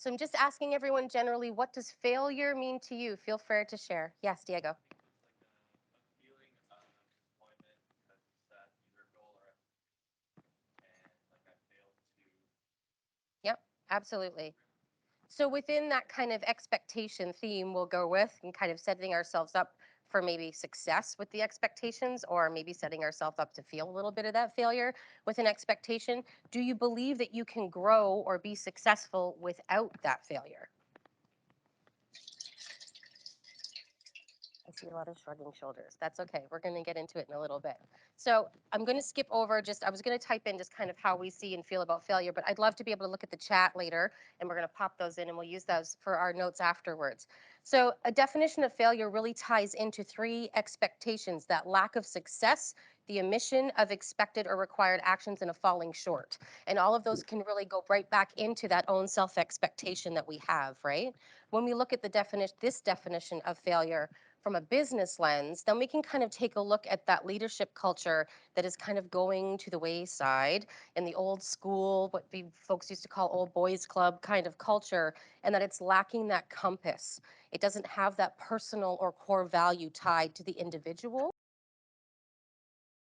So I'm just asking everyone generally, what does failure mean to you? Feel free to share. Yes, Diego. Yep, absolutely. So within that kind of expectation theme, we'll go with and kind of setting ourselves up for maybe success with the expectations, or maybe setting ourselves up to feel a little bit of that failure with an expectation. Do you believe that you can grow or be successful without that failure? I see a lot of shrugging shoulders. That's okay. We're going to get into it in a little bit. So I'm going to skip over I was going to type in just kind of how we see and feel about failure, but I'd love to be able to look at the chat later, and we're going to pop those in and we'll use those for our notes afterwards. So a definition of failure really ties into three expectations: that lack of success, the omission of expected or required actions, and a falling short. And all of those can really go right back into that own self-expectation that we have, right? When we look at this definition of failure from a business lens, then we can kind of take a look at that leadership culture that is kind of going to the wayside in the old school, what we folks used to call old boys club kind of culture, and that it's lacking that compass. It doesn't have that personal or core value tied to the individual.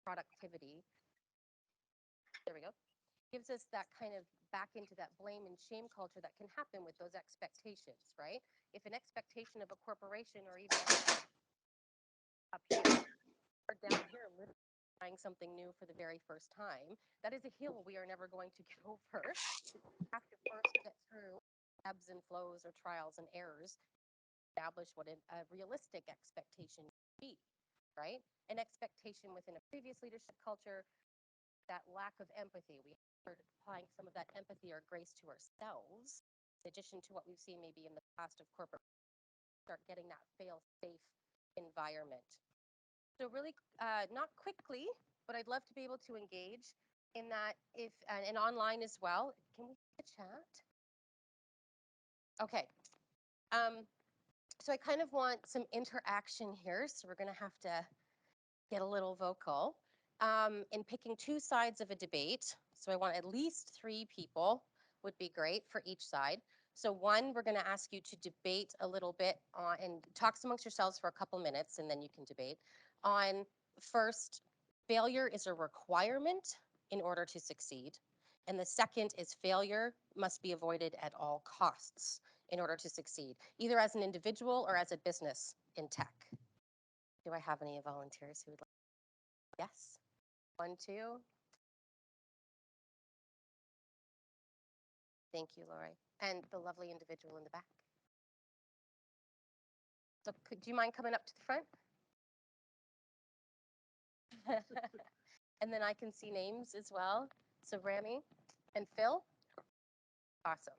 Productivity, there we go, gives us that kind of back into that blame and shame culture that can happen with those expectations, right? If an expectation of a corporation, or even up here or down here, literally trying something new for the very first time, that is a hill we are never going to get over. We have to first get through ebbs and flows or trials and errors, establish what a realistic expectation would be, right? An expectation within a previous leadership culture, that lack of empathy. We started applying some of that empathy or grace to ourselves, in addition to what we've seen maybe in the past of corporate, start getting that fail-safe environment. So really, not quickly, but I'd love to be able to engage in that if, and online as well. Can we see the chat? Okay. So I kind of want some interaction here. So we're going to have to get a little vocal in picking two sides of a debate. So I want at least 3 people would be great for each side. So one, we're going to ask you to debate a little bit on, and talk amongst yourselves for a couple minutes, and then you can debate on, first, failure is a requirement in order to succeed. And the second is failure must be avoided at all costs in order to succeed, either as an individual or as a business in tech. Do I have any volunteers who would like? Yes. 1, 2. Thank you, Lori. And the lovely individual in the back. So do you mind coming up to the front? And then I can see names as well. So Rami and Phil. Awesome.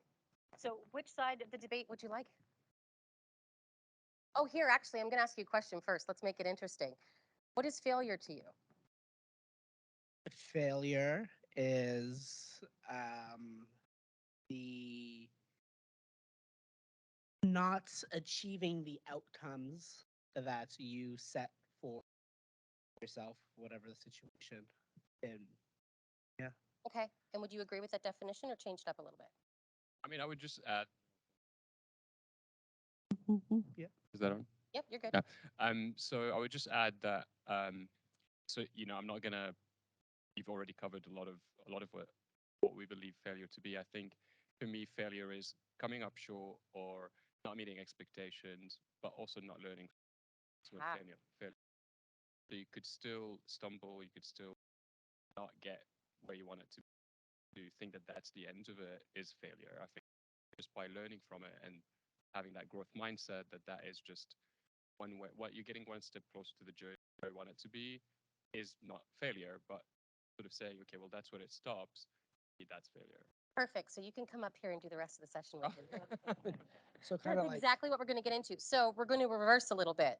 So which side of the debate would you like? Oh, here, actually, I'm going to ask you a question first. Let's make it interesting. What is failure to you? Failure is the not achieving the outcomes that you set for yourself, whatever the situation. And yeah. Okay. And would you agree with that definition or change it up a little bit? I mean, I would just add. Yeah. Is that on? Yep, you're good. Yeah. So I would just add that. So I'm not gonna. You've already covered a lot of what we believe failure to be. I think for me, failure is coming up short or not meeting expectations, but also not learning from a failure. So you could still stumble, you could still not get where you want it to. To think that that's the end of it is failure. I think just by learning from it and having that growth mindset, that is just one way. What you're getting one step closer to the journey where you want it to be is not failure, but sort of saying, okay, well, that's where it stops. That's failure. Perfect. So you can come up here and do the rest of the session with me. So kind That's of like exactly what we're going to get into. So we're going to reverse a little bit.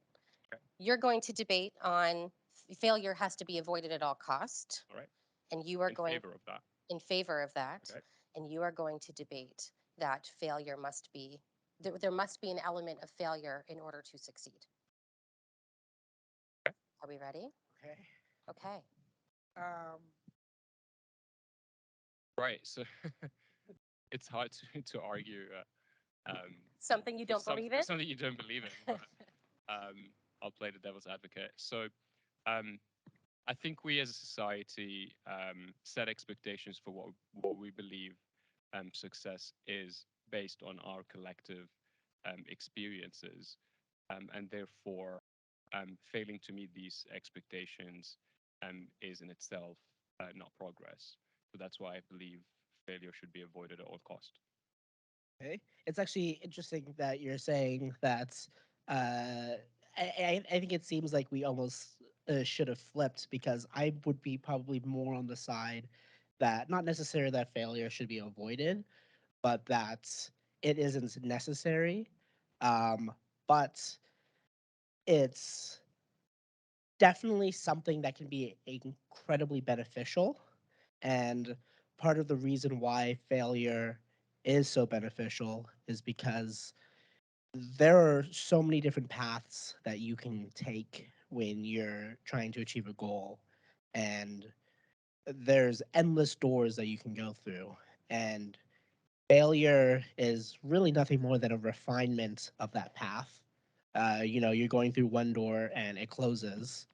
Okay. You're going to debate on failure has to be avoided at all cost. All right. And you are In going favor of that. in favor of that. Okay. And you are going to debate that failure must be, there must be an element of failure in order to succeed. Okay. Are we ready? okay. Okay. Um, Right. So it's hard to argue Something you don't believe in? Something you don't believe in. But, I'll play the devil's advocate. So, um, I think we as a society set expectations for what we believe success is based on our collective experiences, and therefore failing to meet these expectations is in itself not progress. So that's why I believe failure should be avoided at all cost. Okay. It's actually interesting that you're saying that. Uh, I think it seems like we almost should have flipped because I would be probably more on the side that not necessarily that failure should be avoided, but that it isn't necessary. Um, but it's definitely something that can be incredibly beneficial. And part of the reason why failure is so beneficial is because there are so many different paths that you can take when you're trying to achieve a goal. And there's endless doors that you can go through. And failure is really nothing more than a refinement of that path. You're going through one door and it closes.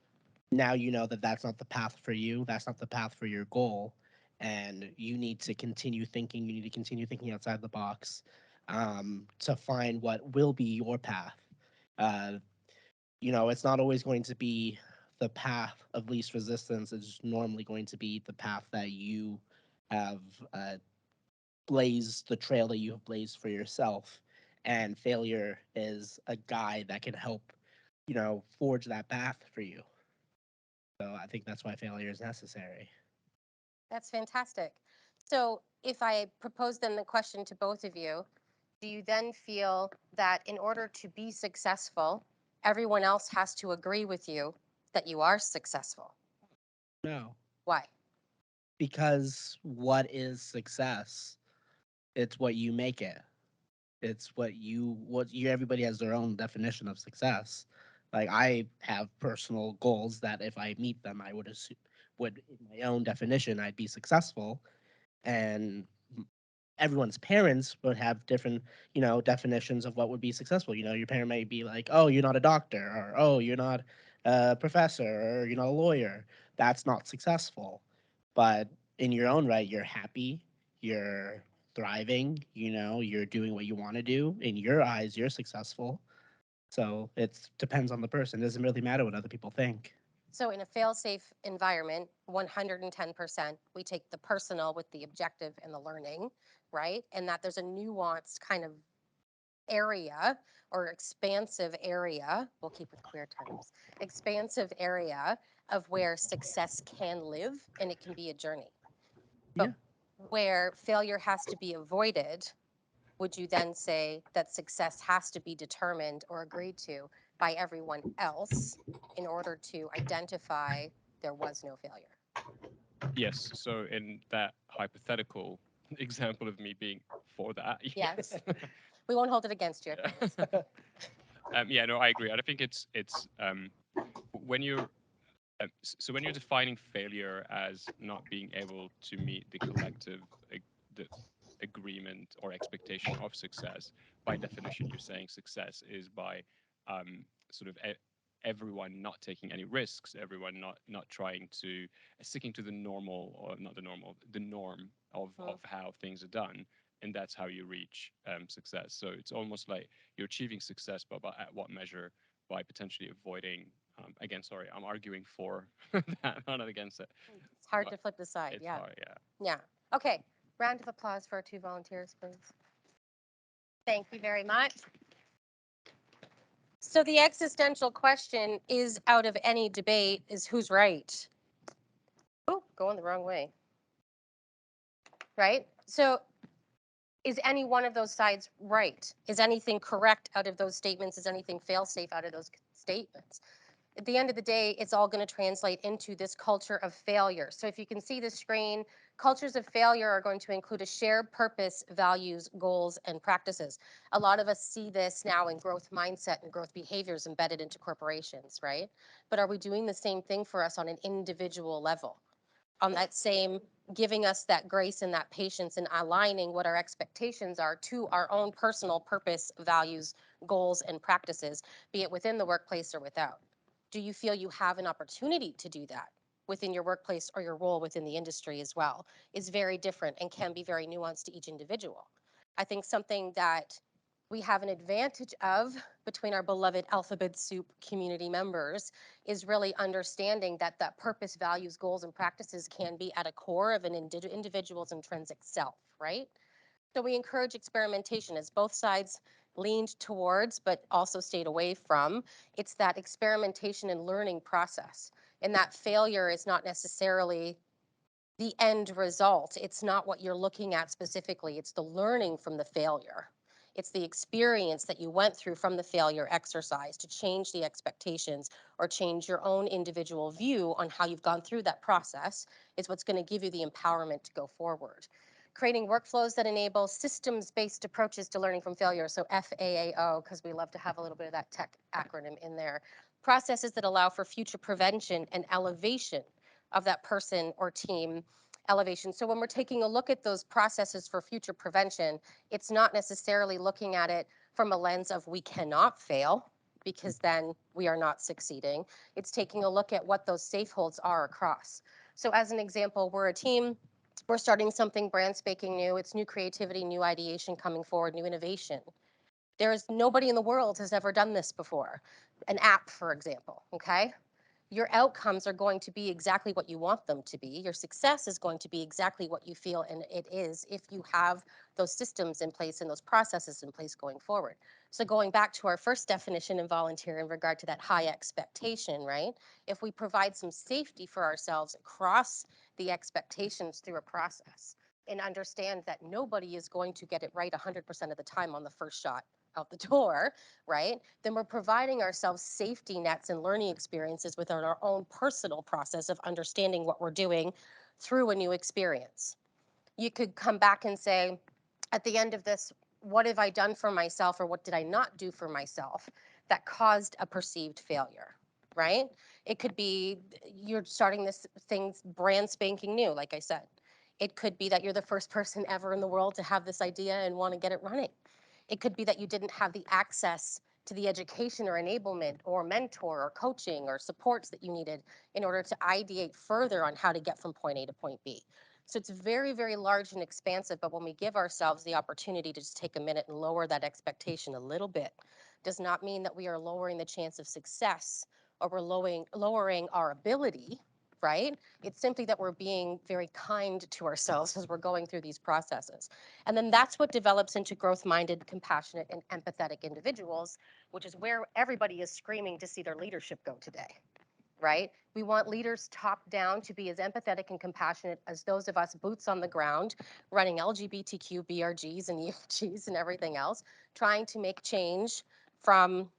Now you know that that's not the path for you. That's not the path for your goal. And you need to continue thinking. You need to continue thinking outside the box to find what will be your path. Uh, it's not always going to be the path of least resistance. It's normally going to be the path that you have blazed, the trail that you have blazed for yourself. And failure is a guide that can help, forge that path for you. So I think that's why failure is necessary. That's fantastic. So if I propose then the question to both of you, do you then feel that in order to be successful, everyone else has to agree with you that you are successful? No, Why? because what is success? It's what you make it. It's what you everybody has their own definition of success. Like I have personal goals that if I meet them, I would assume would in my own definition I'd be successful, and everyone's parents would have different definitions of what would be successful. Your parent may be like, oh, you're not a doctor, or oh, you're not a professor, or you're not a lawyer. That's not successful. But in your own right, you're happy, you're thriving, you're doing what you want to do. In your eyes, you're successful. So it depends on the person. It doesn't really matter what other people think. So in a fail-safe environment, 110%, we take the personal with the objective and the learning, right? And that there's a nuanced kind of area or expansive area, we'll keep with queer terms, expansive area of where success can live and it can be a journey. But Yeah. where failure has to be avoided, would you then say that success has to be determined or agreed to by everyone else in order to identify there was no failure? Yes. So in that hypothetical example of me being for that, Yes. yes. We won't hold it against you. Yeah. Yeah, no, I agree. I think it's when you're so when you're defining failure as not being able to meet the collective the agreement or expectation of success, by definition, you're saying success is by sort of everyone not taking any risks, everyone not trying to sticking to the normal or not the normal, the norm of how things are done, and that's how you reach success. So it's almost like you're achieving success, but at what measure? By potentially avoiding. Again, sorry, I'm arguing for that, not against it. It's hard But to flip the side. it's Yeah. hard, yeah. Yeah. Okay. Round of applause for our two volunteers, please. Thank you very much. So the existential question is out of any debate is who's right? Oh, going the wrong way. Right? So is any one of those sides right? Is anything correct out of those statements? Is anything fail safe out of those statements? At the end of the day, it's all going to translate into this culture of failure. So if you can see the screen, cultures of failure are going to include a shared purpose, values, goals, and practices. A lot of us see this now in growth mindset and growth behaviors embedded into corporations, right? But are we doing the same thing for us on an individual level? on that same giving us that grace and that patience and aligning what our expectations are to our own personal purpose, values, goals, and practices, be it within the workplace or without. Do you feel you have an opportunity to do that within your workplace or your role within the industry as well? Is very different and can be very nuanced to each individual. I think something that we have an advantage of between our beloved alphabet soup community members is really understanding that that purpose, values, goals, and practices can be at a core of an individual's intrinsic self, right? So we encourage experimentation as both sides leaned towards but also stayed away from. It's that experimentation and learning process. And that failure is not necessarily the end result. It's not what you're looking at specifically. It's the learning from the failure. It's the experience that you went through from the failure exercise to change the expectations or change your own individual view on how you've gone through that process is what's going to give you the empowerment to go forward. Creating workflows that enable systems-based approaches to learning from failure, so FAAO, because we love to have a little bit of that tech acronym in there. Processes that allow for future prevention and elevation of that person or team elevation. So when we're taking a look at those processes for future prevention, it's not necessarily looking at it from a lens of we cannot fail because then we are not succeeding. It's taking a look at what those safe holds are across. So as an example, we're a team, we're starting something brand spanking new. It's new creativity, new ideation coming forward, new innovation. There's nobody in the world has ever done this before. An app, for example, okay? Your outcomes are going to be exactly what you want them to be. Your success is going to be exactly what you feel and it is if you have those systems in place and those processes in place going forward. So going back to our first definition in volunteer in regard to that high expectation, right? If we provide some safety for ourselves across the expectations through a process and understand that nobody is going to get it right 100% of the time on the first shot out the door, right? Then we're providing ourselves safety nets and learning experiences within our own personal process of understanding what we're doing through a new experience. You could come back and say, at the end of this, what have I done for myself or what did I not do for myself that caused a perceived failure, right? It could be you're starting this thing brand spanking new, like I said. It could be that you're the first person ever in the world to have this idea and want to get it running. It could be that you didn't have the access to the education or enablement or mentor or coaching or supports that you needed in order to ideate further on how to get from point A to point B. So it's very, very large and expansive, but when we give ourselves the opportunity to just take a minute and lower that expectation a little bit, does not mean that we are lowering the chance of success or we're lowering our ability, right? It's simply that we're being very kind to ourselves as we're going through these processes. And then that's what develops into growth-minded, compassionate, and empathetic individuals, which is where everybody is screaming to see their leadership go today, right? We want leaders top down to be as empathetic and compassionate as those of us boots on the ground, running LGBTQ BRGs and EFGs and everything else, trying to make change from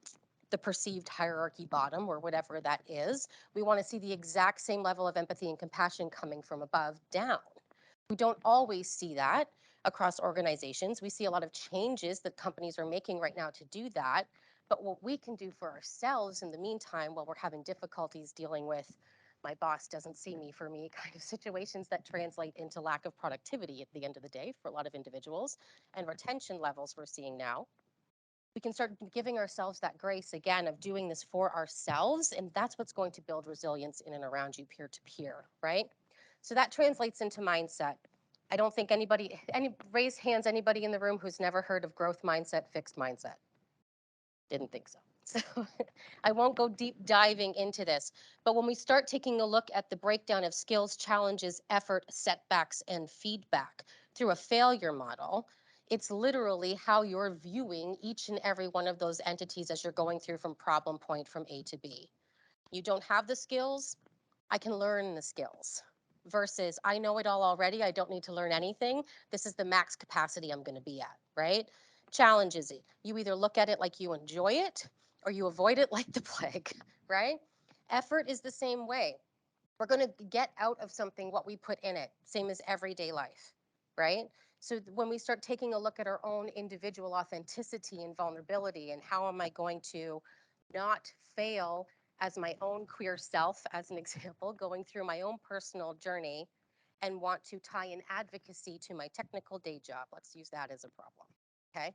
the perceived hierarchy bottom or whatever that is. We want to see the exact same level of empathy and compassion coming from above down. We don't always see that across organizations. We see a lot of changes that companies are making right now to do that. But what we can do for ourselves in the meantime, while we're having difficulties dealing with my boss doesn't see me for me kind of situations that translate into lack of productivity at the end of the day for a lot of individuals and retention levels we're seeing now, we can start giving ourselves that grace again of doing this for ourselves. And that's what's going to build resilience in and around you peer to peer, right? So that translates into mindset. I don't think raise hands, anybody in the room who's never heard of growth mindset, fixed mindset. Didn't think so. So I won't go deep diving into this, but when we start taking a look at the breakdown of skills, challenges, effort, setbacks, and feedback through a failure model, it's literally how you're viewing each and every one of those entities as you're going through from problem point from A to B. You don't have the skills, I can learn the skills. Versus, I know it all already, I don't need to learn anything. This is the max capacity I'm going to be at, right? Challenges, you either look at it like you enjoy it or you avoid it like the plague, right? Effort is the same way. We're going to get out of something what we put in it, same as everyday life, right? So when we start taking a look at our own individual authenticity and vulnerability and how am I going to not fail as my own queer self, as an example, going through my own personal journey and want to tie in advocacy to my technical day job. Let's use that as a problem, okay?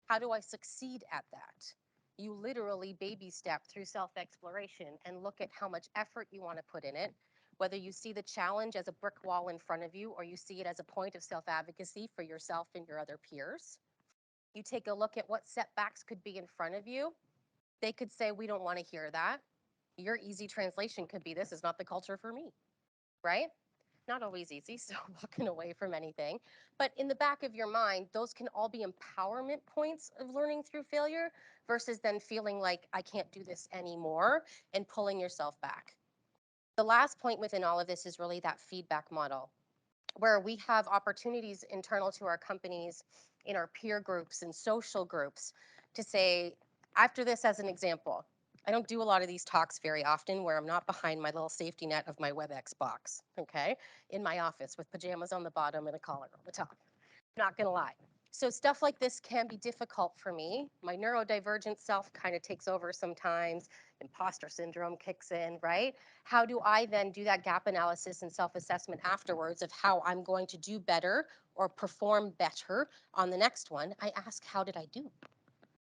How do I succeed at that? You literally baby step through self-exploration and look at how much effort you want to put in it, whether you see the challenge as a brick wall in front of you or you see it as a point of self-advocacy for yourself and your other peers. You take a look at what setbacks could be in front of you. They could say, we don't want to hear that. Your easy translation could be, this is not the culture for me, right? Not always easy, so walking away from anything. But in the back of your mind, those can all be empowerment points of learning through failure versus then feeling like I can't do this anymore and pulling yourself back. The last point within all of this is really that feedback model, where we have opportunities internal to our companies, in our peer groups and social groups, to say, after this as an example, I don't do a lot of these talks very often where I'm not behind my little safety net of my WebEx box, okay, in my office with pajamas on the bottom and a collar on the top. Not gonna lie. So stuff like this can be difficult for me. My neurodivergent self kind of takes over sometimes. Imposter syndrome kicks in, right? How do I then do that gap analysis and self-assessment afterwards of how I'm going to do better or perform better on the next one? I ask, how did I do?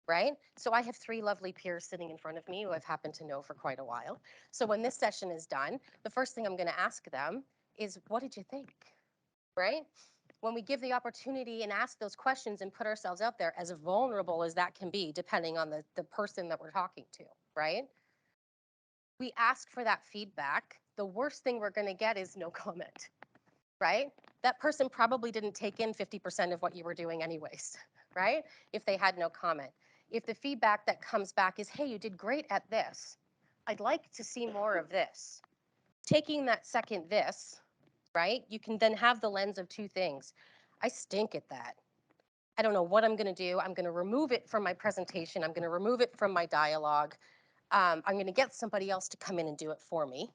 Right? So I have 3 lovely peers sitting in front of me who I've happened to know for quite a while. So when this session is done, the first thing I'm going to ask them is, what did you think? Right? When we give the opportunity and ask those questions and put ourselves out there, as vulnerable as that can be, depending on the person that we're talking to, right? We ask for that feedback. The worst thing we're going to get is no comment, right? That person probably didn't take in 50% of what you were doing anyways, right? If they had no comment. If the feedback that comes back is, hey, you did great at this. I'd like to see more of this. Taking that second this, right? You can then have the lens of 2 things. I stink at that. I don't know what I'm going to do. I'm going to remove it from my presentation. I'm going to remove it from my dialogue. I'm going to get somebody else to come in and do it for me.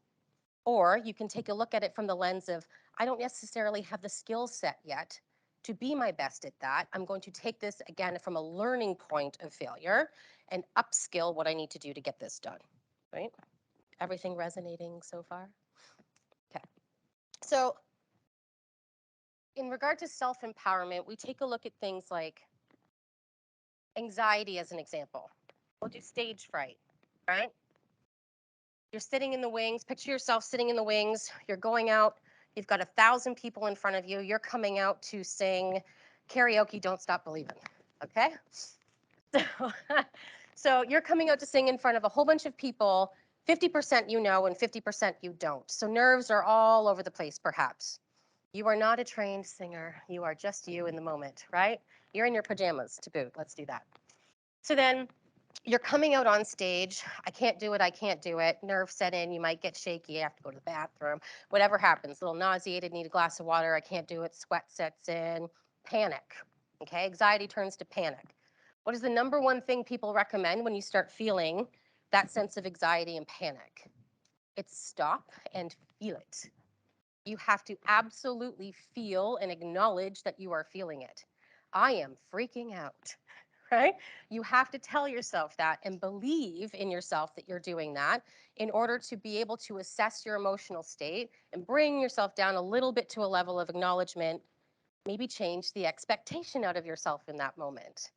Or you can take a look at it from the lens of, I don't necessarily have the skill set yet to be my best at that. I'm going to take this again from a learning point of failure and upskill what I need to do to get this done, right? Everything resonating so far? Okay. So in regard to self-empowerment, we take a look at things like anxiety as an example. We'll do stage fright, right? You're sitting in the wings. Picture yourself sitting in the wings. You're going out. You've got 1,000 people in front of you. You're coming out to sing karaoke, Don't Stop Believing, okay? So, so you're coming out to sing in front of a whole bunch of people, 50% you know and 50% you don't. So nerves are all over the place, perhaps. You are not a trained singer. You are just you in the moment, right? You're in your pajamas to boot. Let's do that. So then you're coming out on stage. I can't do it. I can't do it. Nerves set in. You might get shaky. You have to go to the bathroom. Whatever happens. A little nauseated. Need a glass of water. I can't do it. Sweat sets in. Panic. Okay. Anxiety turns to panic. What is the number one thing people recommend when you start feeling that sense of anxiety and panic? It's stop and feel it. You have to absolutely feel and acknowledge that you are feeling it. I am freaking out, right? You have to tell yourself that and believe in yourself that you're doing that in order to be able to assess your emotional state and bring yourself down a little bit to a level of acknowledgement, maybe change the expectation out of yourself in that moment.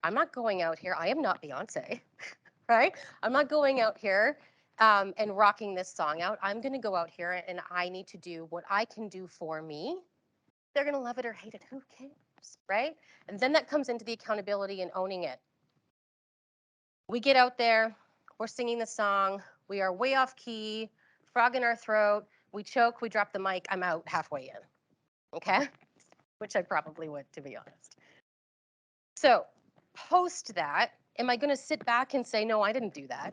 I'm not going out here, I am not Beyonce, right? I'm not going out here and rocking this song out. I'm going to go out here and I need to do what I can do for me. They're going to love it or hate it. Who cares, right? And then that comes into the accountability and owning it. We get out there, we're singing the song, we are way off key, frog in our throat, we choke, we drop the mic, I'm out halfway in, okay? Which I probably would, to be honest. So post that, am I going to sit back and say, no, I didn't do that?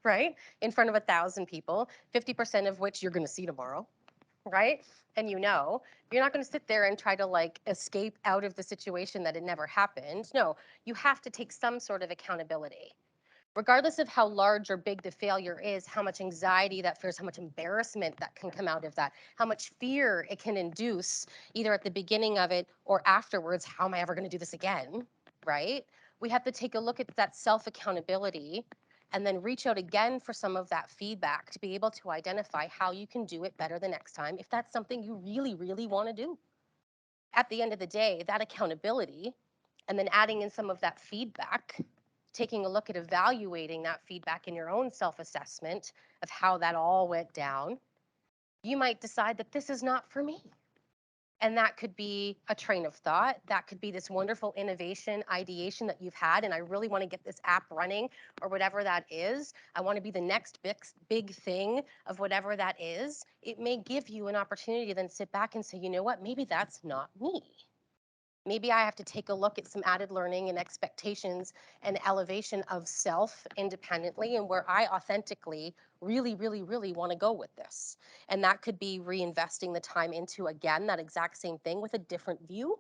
Right? In front of 1,000 people, 50% of which you're going to see tomorrow, right? And you know, you're not going to sit there and try to like escape out of the situation that it never happened. No, you have to take some sort of accountability. Regardless of how large or big the failure is, how much anxiety that feels, how much embarrassment that can come out of that, how much fear it can induce either at the beginning of it or afterwards, how am I ever going to do this again, right? We have to take a look at that self-accountability and then reach out again for some of that feedback to be able to identify how you can do it better the next time if that's something you really, really want to do. At the end of the day, that accountability and then adding in some of that feedback, taking a look at evaluating that feedback in your own self-assessment of how that all went down, you might decide that this is not for me. And that could be a train of thought. That could be this wonderful innovation, ideation that you've had, and I really want to get this app running or whatever that is. I want to be the next big thing of whatever that is. It may give you an opportunity to then sit back and say, you know what, maybe that's not me. Maybe I have to take a look at some added learning and expectations and elevation of self independently and where I authentically really, really, really want to go with this. And that could be reinvesting the time into, again, that exact same thing with a different view,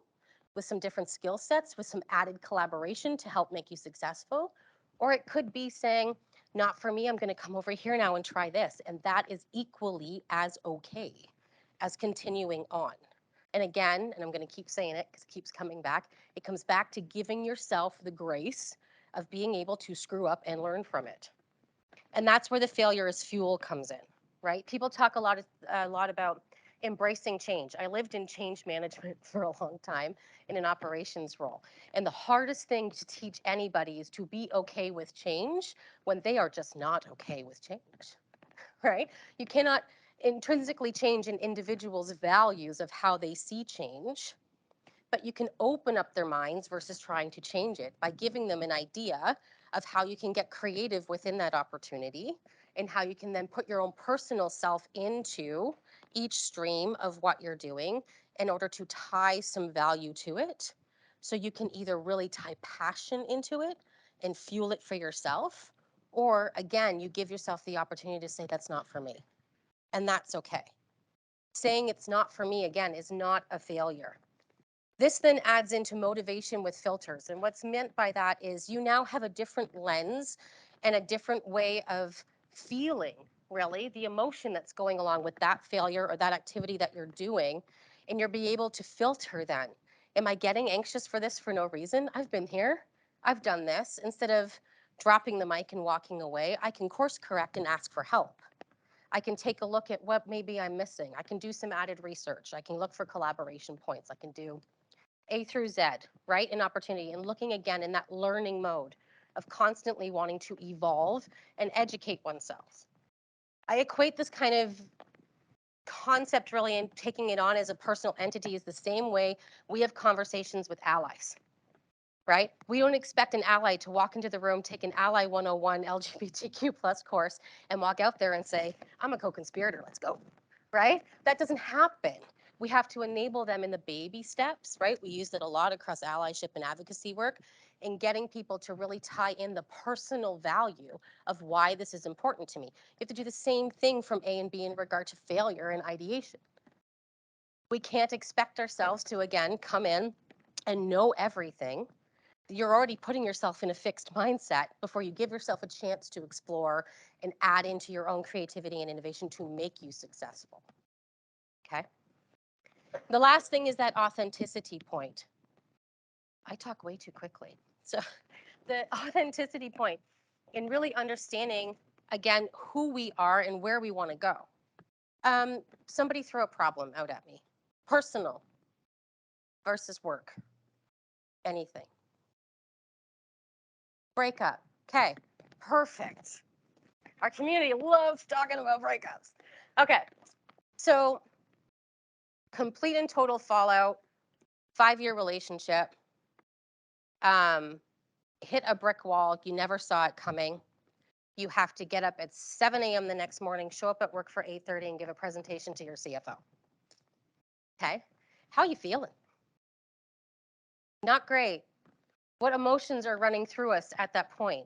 with some different skill sets, with some added collaboration to help make you successful. Or it could be saying, not for me, I'm going to come over here now and try this. And that is equally as okay as continuing on. And again, and I'm going to keep saying it because it keeps coming back, it comes back to giving yourself the grace of being able to screw up and learn from it. And that's where the failure as fuel comes in, right? People talk a lot about embracing change. I lived in change management for a long time in an operations role. And the hardest thing to teach anybody is to be okay with change when they are just not okay with change, right? You cannot intrinsically change an individual's values of how they see change, but you can open up their minds versus trying to change it by giving them an idea of how you can get creative within that opportunity and how you can then put your own personal self into each stream of what you're doing in order to tie some value to it. So you can either really tie passion into it and fuel it for yourself, or again, you give yourself the opportunity to say, that's not for me. And that's okay. Saying it's not for me, again, is not a failure. This then adds into motivation with filters. And what's meant by that is you now have a different lens and a different way of feeling, really, the emotion that's going along with that failure or that activity that you're doing. And you'll be able to filter then. Am I getting anxious for this for no reason? I've been here. I've done this. Instead of dropping the mic and walking away, I can course correct and ask for help. I can take a look at what maybe I'm missing. I can do some added research. I can look for collaboration points. I can do A through Z, right? An opportunity and looking again in that learning mode of constantly wanting to evolve and educate oneself. I equate this kind of concept really and taking it on as a personal entity is the same way we have conversations with allies, right? We don't expect an ally to walk into the room, take an Ally 101 LGBTQ plus course and walk out there and say, I'm a co-conspirator, let's go, right? That doesn't happen. We have to enable them in the baby steps, right? We use it a lot across allyship and advocacy work in getting people to really tie in the personal value of why this is important to me. You have to do the same thing from A and B in regard to failure and ideation. We can't expect ourselves to, again, come in and know everything. You're already putting yourself in a fixed mindset before you give yourself a chance to explore and add into your own creativity and innovation to make you successful. Okay? The last thing is that authenticity point. I talk way too quickly. So the authenticity point in really understanding, again, who we are and where we want to go. Somebody throw a problem out at me. Personal versus work. Anything. Breakup. Okay, perfect. Our community loves talking about breakups. Okay, so complete and total fallout, 5-year relationship, hit a brick wall, you never saw it coming. You have to get up at 7 a.m. the next morning, show up at work for 8:30 and give a presentation to your CFO. Okay, how are you feeling? Not great. What emotions are running through us at that point?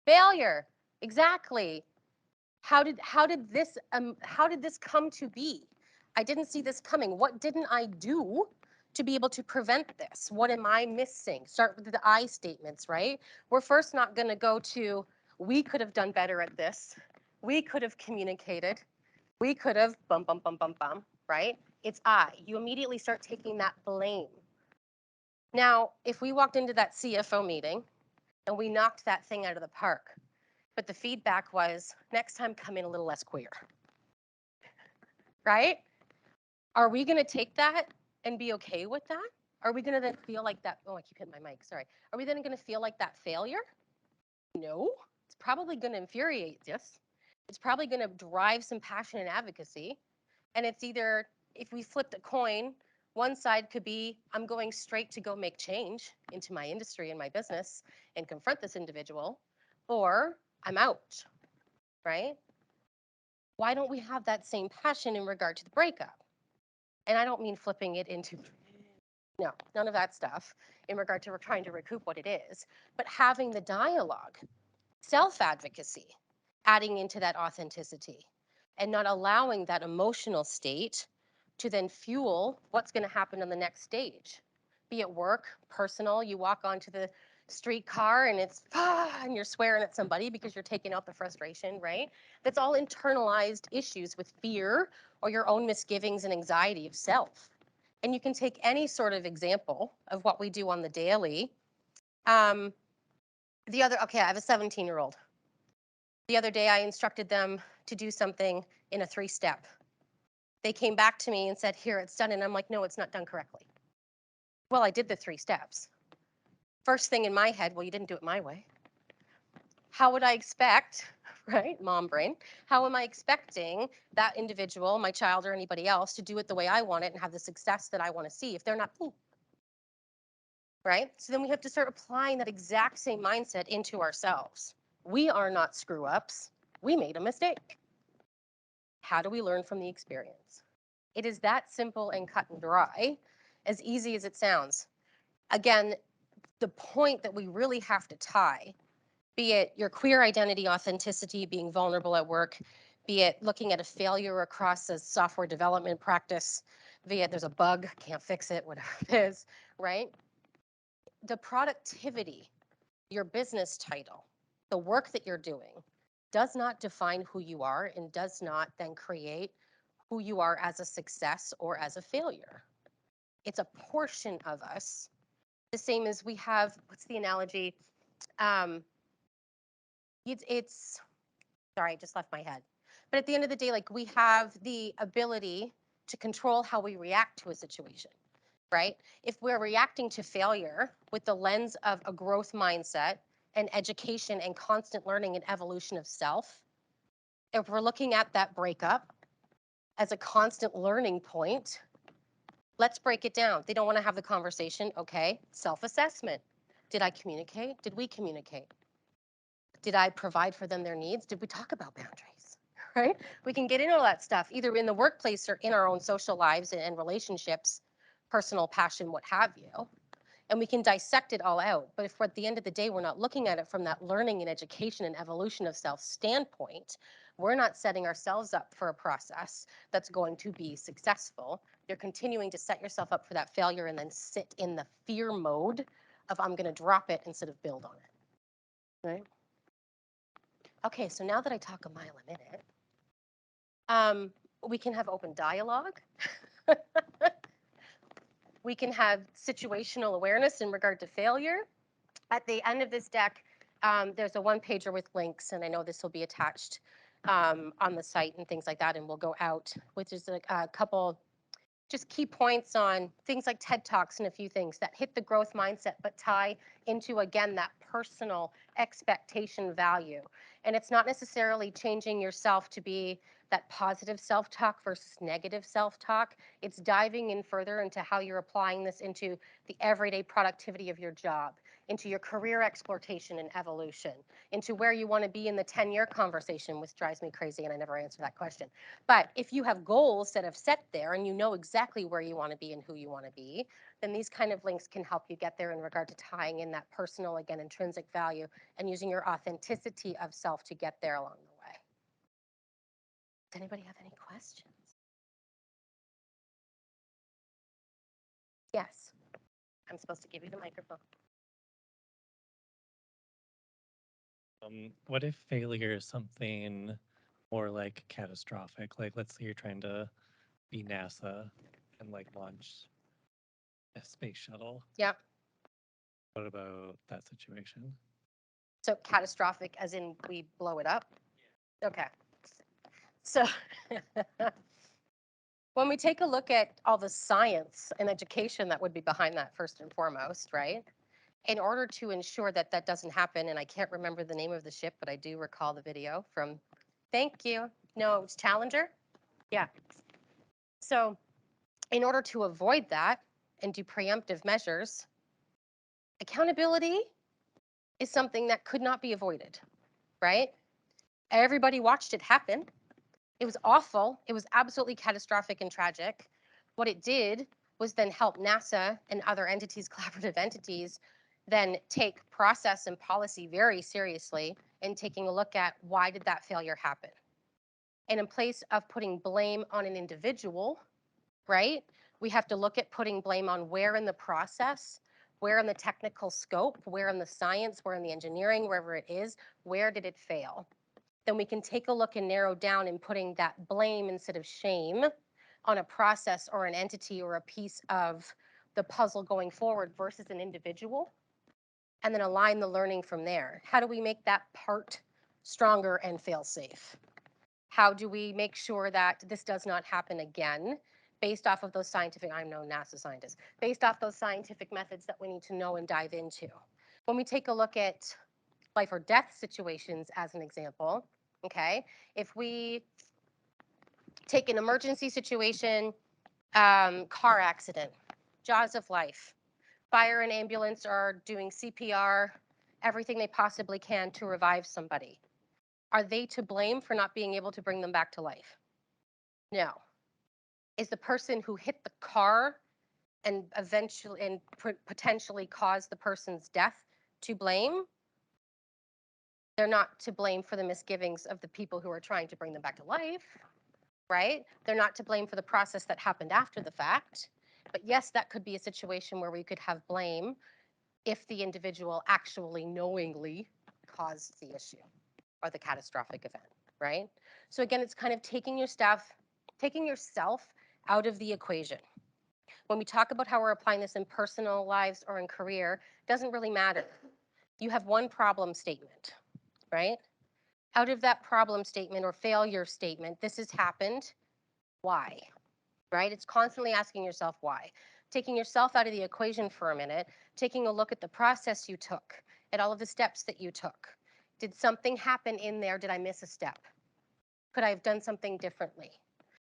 Failure, exactly. How did this come to be? I didn't see this coming. What didn't I do to be able to prevent this? What am I missing? Start with the I statements, right? We're first not going to go to, we could have done better at this. We could have communicated. We could have bum, bum, bum, bum, bum, right? It's I. You immediately start taking that blame. Now, if we walked into that CFO meeting and we knocked that thing out of the park. But the feedback was, next time come in a little less queer, right? Are we going to take that and be okay with that? Are we going to then feel like that? Oh, I keep hitting my mic. Sorry. Are we then going to feel like that failure? No. It's probably going to infuriate us. It's probably going to drive some passion and advocacy. And it's either, if we flipped a coin, one side could be, I'm going straight to go make change into my industry and my business and confront this individual, or I'm out, right? Why don't we have that same passion in regard to the breakup? And I don't mean flipping it into, no, none of that stuff in regard to trying to recoup what it is, but having the dialogue, self-advocacy, adding into that authenticity, and not allowing that emotional state to then fuel what's going to happen on the next stage. Be it work, personal, you walk onto the streetcar and it's and you're swearing at somebody because you're taking out the frustration, right? That's all internalized issues with fear or your own misgivings and anxiety of self. And you can take any sort of example of what we do on the daily. Okay, I have a 17-year-old. The other day I instructed them to do something in a 3-step. They came back to me and said, here, it's done. And I'm like, no, it's not done correctly. Well, I did the 3 steps. First thing in my head, well, you didn't do it my way. How would I expect, right, mom brain, how am I expecting that individual, my child or anybody else, to do it the way I want it and have the success that I want to see if they're not me? Right? So then we have to start applying that exact same mindset into ourselves. We are not screw ups. We made a mistake. How do we learn from the experience? It is that simple and cut and dry, as easy as it sounds. Again, the point that we really have to tie, be it your queer identity authenticity, being vulnerable at work, be it looking at a failure across a software development practice, be it there's a bug, can't fix it, whatever it is, right? The productivity, your business title, the work that you're doing does not define who you are and does not then create who you are as a success or as a failure. It's a portion of us. The same as we have, what's the analogy? It's sorry, I just left my head. But at the end of the day, like we have the ability to control how we react to a situation, right? If we're reacting to failure with the lens of a growth mindset and education and constant learning and evolution of self, if we're looking at that breakup as a constant learning point, let's break it down. They don't want to have the conversation. Okay, self-assessment. Did I communicate? Did we communicate? Did I provide for them their needs? Did we talk about boundaries? Right? We can get into all that stuff either in the workplace or in our own social lives and relationships, personal passion, what have you. And we can dissect it all out. But if we're at the end of the day, we're not looking at it from that learning and education and evolution of self standpoint, we're not setting ourselves up for a process that's going to be successful. You're continuing to set yourself up for that failure and then sit in the fear mode of I'm going to drop it instead of build on it. Right? Okay, so now that I talk a mile a minute, we can have open dialogue. We can have situational awareness in regard to failure. At the end of this deck, there's a one-pager with links, and I know this will be attached on the site and things like that, and we'll go out with just a couple just key points on things like TED Talks and a few things that hit the growth mindset, but tie into, again, that personal expectation value. And it's not necessarily changing yourself to be that positive self-talk versus negative self-talk. It's diving in further into how you're applying this into the everyday productivity of your job, into your career exploitation and evolution, into where you want to be in the 10-year conversation, which drives me crazy, and I never answer that question. But if you have goals that have set there and you know exactly where you want to be and who you want to be, then these kind of links can help you get there in regard to tying in that personal, again, intrinsic value and using your authenticity of self to get there along the way. Does anybody have any questions? Yes. I'm supposed to give you the microphone. What if failure is something more like catastrophic? Like, let's say you're trying to be NASA and like launch a space shuttle. Yeah. What about that situation? So catastrophic as in we blow it up? Okay. So when we take a look at all the science and education that would be behind that first and foremost, right? In order to ensure that that doesn't happen, and I can't remember the name of the ship, but I do recall the video from, thank you. No, it's Challenger? Yeah. So in order to avoid that and do preemptive measures, accountability is something that could not be avoided, right? Everybody watched it happen. It was awful. It was absolutely catastrophic and tragic. What it did was then help NASA and other entities, collaborative entities, then take process and policy very seriously and taking a look at why did that failure happen? And in place of putting blame on an individual, right, we have to look at putting blame on where in the process, where in the technical scope, where in the science, where in the engineering, wherever it is, where did it fail? Then we can take a look and narrow down and putting that blame instead of shame on a process or an entity or a piece of the puzzle going forward versus an individual, and then align the learning from there. How do we make that part stronger and fail safe? How do we make sure that this does not happen again based off of those scientific, I'm no NASA scientist, based off those scientific methods that we need to know and dive into? When we take a look at life or death situations as an example, okay, if we take an emergency situation, car accident, jaws of life, fire and ambulance are doing CPR, everything they possibly can to revive somebody. Are they to blame for not being able to bring them back to life? No. Is the person who hit the car and eventually and potentially caused the person's death to blame? They're not to blame for the misgivings of the people who are trying to bring them back to life, right? They're not to blame for the process that happened after the fact. But yes, that could be a situation where we could have blame if the individual actually knowingly caused the issue or the catastrophic event, right? So again, it's kind of taking yourself out of the equation. When we talk about how we're applying this in personal lives or in career, it doesn't really matter. You have one problem statement, right? Out of that problem statement or failure statement, this has happened, why? Right? It's constantly asking yourself why. Taking yourself out of the equation for a minute, taking a look at the process you took, at all of the steps that you took. Did something happen in there? Did I miss a step? Could I have done something differently?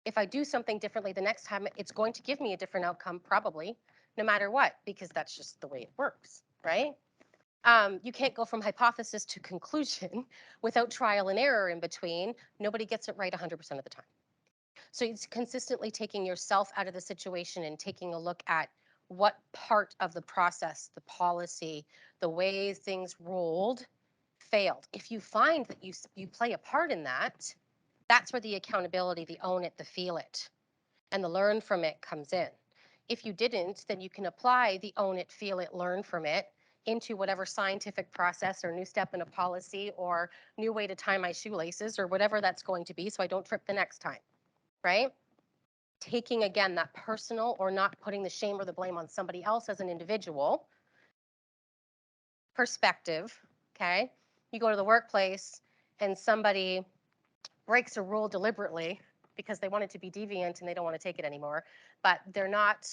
If I do something differently the next time, it's going to give me a different outcome, probably, no matter what, because that's just the way it works, right? You can't go from hypothesis to conclusion without trial and error in between. Nobody gets it right 100% of the time. So it's consistently taking yourself out of the situation and taking a look at what part of the process, the policy, the way things rolled failed. If you find that you play a part in that, that's where the accountability, the own it, the feel it, and the learn from it comes in. If you didn't, then you can apply the own it, feel it, learn from it into whatever scientific process or new step in a policy or new way to tie my shoelaces or whatever that's going to be so I don't trip the next time, right? Taking, again, that personal or not putting the shame or the blame on somebody else as an individual perspective, okay? You go to the workplace and somebody breaks a rule deliberately because they want it to be deviant and they don't want to take it anymore, but they're not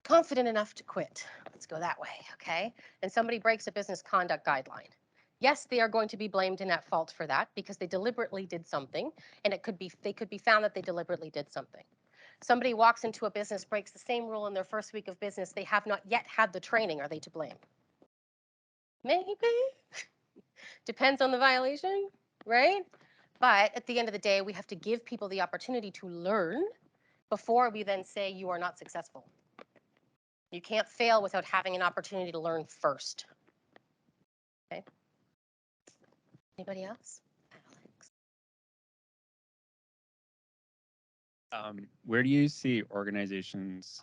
confident enough to quit. Let's go that way, okay? And somebody breaks a business conduct guideline. Yes, they are going to be blamed and at fault for that because they deliberately did something, and they could be found that they deliberately did something. Somebody walks into a business, breaks the same rule in their first week of business, they have not yet had the training. Are they to blame? Maybe. Depends on the violation, right? But at the end of the day, we have to give people the opportunity to learn before we then say you are not successful. You can't fail without having an opportunity to learn first. Okay. Anybody else? Alex. Where do you see organizations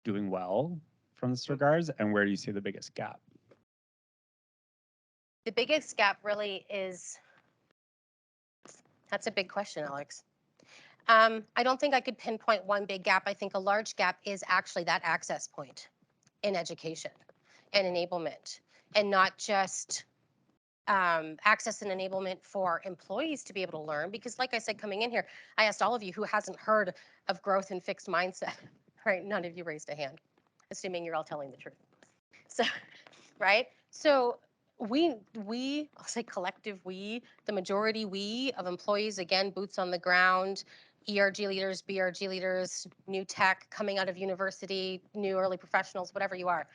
doing well from this regards, and where do you see the biggest gap? The biggest gap really is, that's a big question, Alex. I don't think I could pinpoint one big gap. I think a large gap is actually that access point in education and enablement, and not just access and enablement for employees to be able to learn. Because like I said, coming in here, I asked all of you who hasn't heard of growth and fixed mindset, right? None of you raised a hand, assuming you're all telling the truth. So, right? So I'll say collective we, the majority we of employees, again, boots on the ground, ERG leaders, BRG leaders, new tech, coming out of university, new early professionals, whatever you are,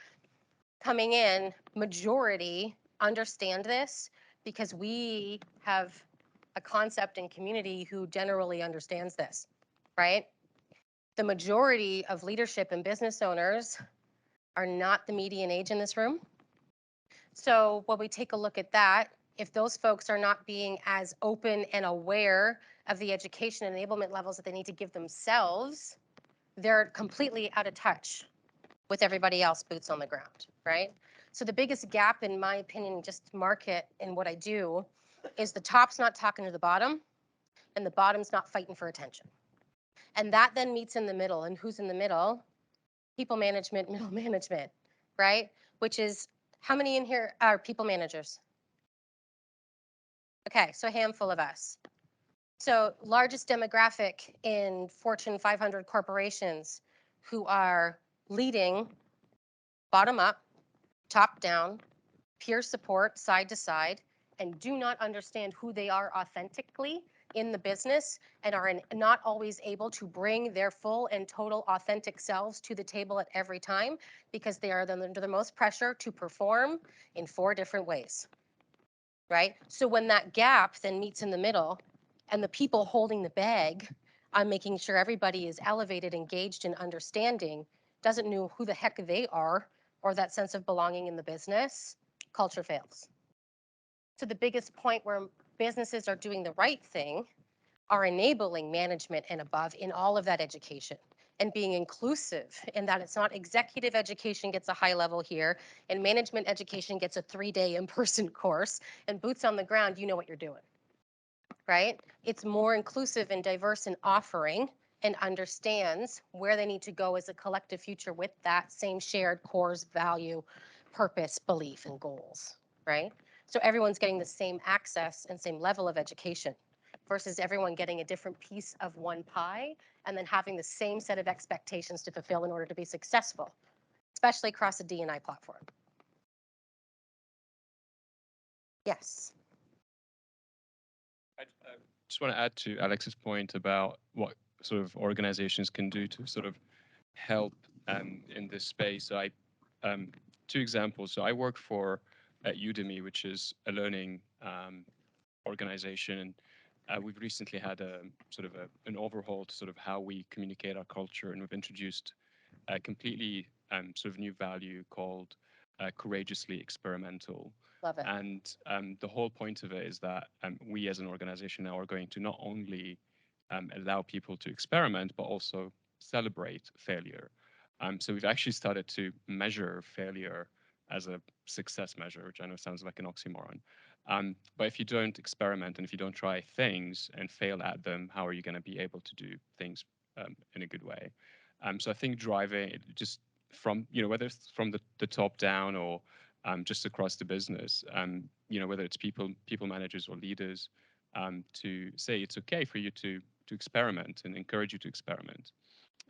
coming in, majority understand this because we have a concept and community who generally understands this, right? The majority of leadership and business owners are not the median age in this room. So when we take a look at that, if those folks are not being as open and aware of the education and enablement levels that they need to give themselves, they're completely out of touch with everybody else boots on the ground, right? So the biggest gap, in my opinion, just market in what I do, is the top's not talking to the bottom and the bottom's not fighting for attention. And that then meets in the middle. And who's in the middle? People management, middle management, right? Which is, how many in here are people managers? Okay, so a handful of us. So largest demographic in Fortune 500 corporations who are leading bottom up, top down, peer support, side to side, and do not understand who they are authentically in the business and are not always able to bring their full and total authentic selves to the table at every time because they are under the most pressure to perform in 4 different ways, right? So when that gap then meets in the middle and the people holding the bag on making sure everybody is elevated, engaged, and understanding doesn't know who the heck they are or that sense of belonging in the business, culture fails. So the biggest point where businesses are doing the right thing are enabling management and above in all of that education and being inclusive in that it's not executive education gets a high level here and management education gets a 3-day in-person course and boots on the ground, you know what you're doing, right? It's more inclusive and diverse in offering and understands where they need to go as a collective future with that same shared cores, value, purpose, belief, and goals, right? So everyone's getting the same access and same level of education versus everyone getting a different piece of one pie and then having the same set of expectations to fulfill in order to be successful, especially across a D&I platform. Yes. I just want to add to Alex's point about what sort of organizations can do to sort of help in this space. So 2 examples. So I work for at Udemy, which is a learning organization, and we've recently had a sort of an overhaul to sort of how we communicate our culture, and we've introduced a completely sort of new value called courageously experimental. Love it. And the whole point of it is that we as an organization now are going to not only allow people to experiment, but also celebrate failure. So we've actually started to measure failure as a success measure, which I know sounds like an oxymoron. But if you don't experiment and if you don't try things and fail at them, how are you going to be able to do things in a good way? So I think driving it just from, whether it's from the top down or just across the business, whether it's people managers or leaders, to say it's okay for you to experiment and encourage you to experiment.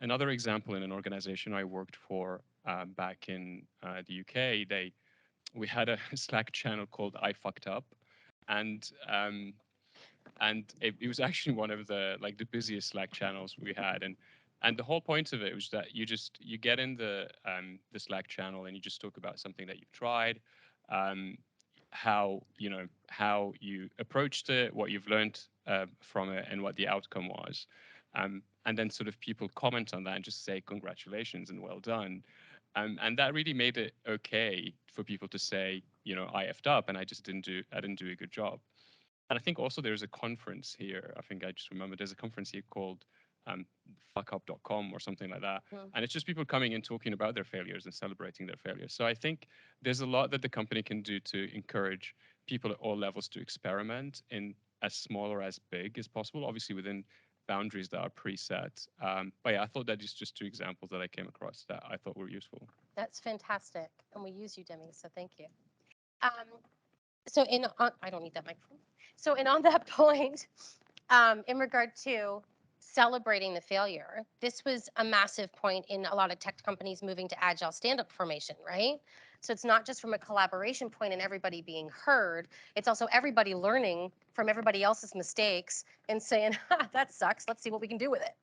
Another example in an organization I worked for back in the UK, we had a Slack channel called I Fucked Up, and it was actually one of the busiest Slack channels we had, and the whole point of it was that you get in the Slack channel and you just talk about something that you've tried, how you approached it, what you've learned from it, and what the outcome was, and then sort of people comment on that and just say congratulations and well done, and that really made it okay for people to say, I effed up and I didn't do a good job. And I think also there's a conference here. I think I just remember there's a conference here called fuckup.com or something like that. And it's just people coming in talking about their failures and celebrating their failures. So I think there's a lot that the company can do to encourage people at all levels to experiment in as small or as big as possible, obviously within boundaries that are preset. But yeah, I thought that is just 2 examples that I came across that I thought were useful. That's fantastic. And we use Udemy, so thank you. Um, So I don't need that microphone. So on that point, in regard to celebrating the failure, this was a massive point in a lot of tech companies moving to agile stand-up formation, right? So it's not just from a collaboration point and everybody being heard, it's also everybody learning from everybody else's mistakes and saying, ha, that sucks, let's see what we can do with it,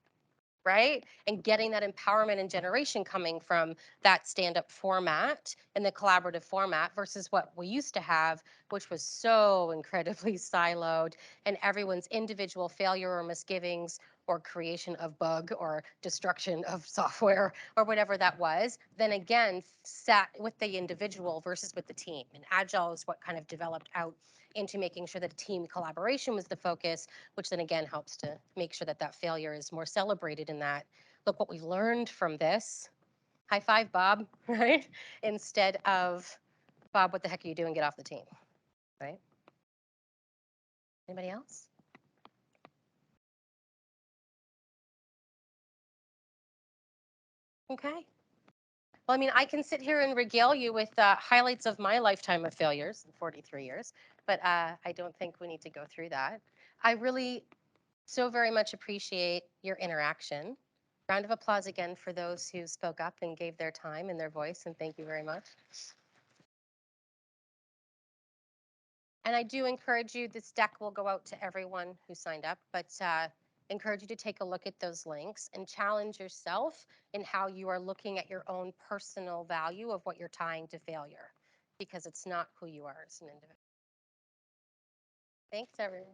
right? And getting that empowerment and generation coming from that stand-up format and the collaborative format versus what we used to have, which was so incredibly siloed, and everyone's individual failure or misgivings or creation of bug or destruction of software or whatever that was, then again sat with the individual versus with the team. And agile is what kind of developed out into making sure that team collaboration was the focus, which then again helps to make sure that that failure is more celebrated in that, look what we learned from this. High five, Bob, right? Instead of, Bob, what the heck are you doing? Get off the team, right? Anybody else? Okay. Well, I mean, I can sit here and regale you with highlights of my lifetime of failures in 43 years, but I don't think we need to go through that. I really so very much appreciate your interaction. Round of applause again for those who spoke up and gave their time and their voice, and thank you very much. And I do encourage you, this deck will go out to everyone who signed up, but encourage you to take a look at those links and challenge yourself in how you are looking at your own personal value of what you're tying to failure, because it's not who you are as an individual. Thanks, everyone.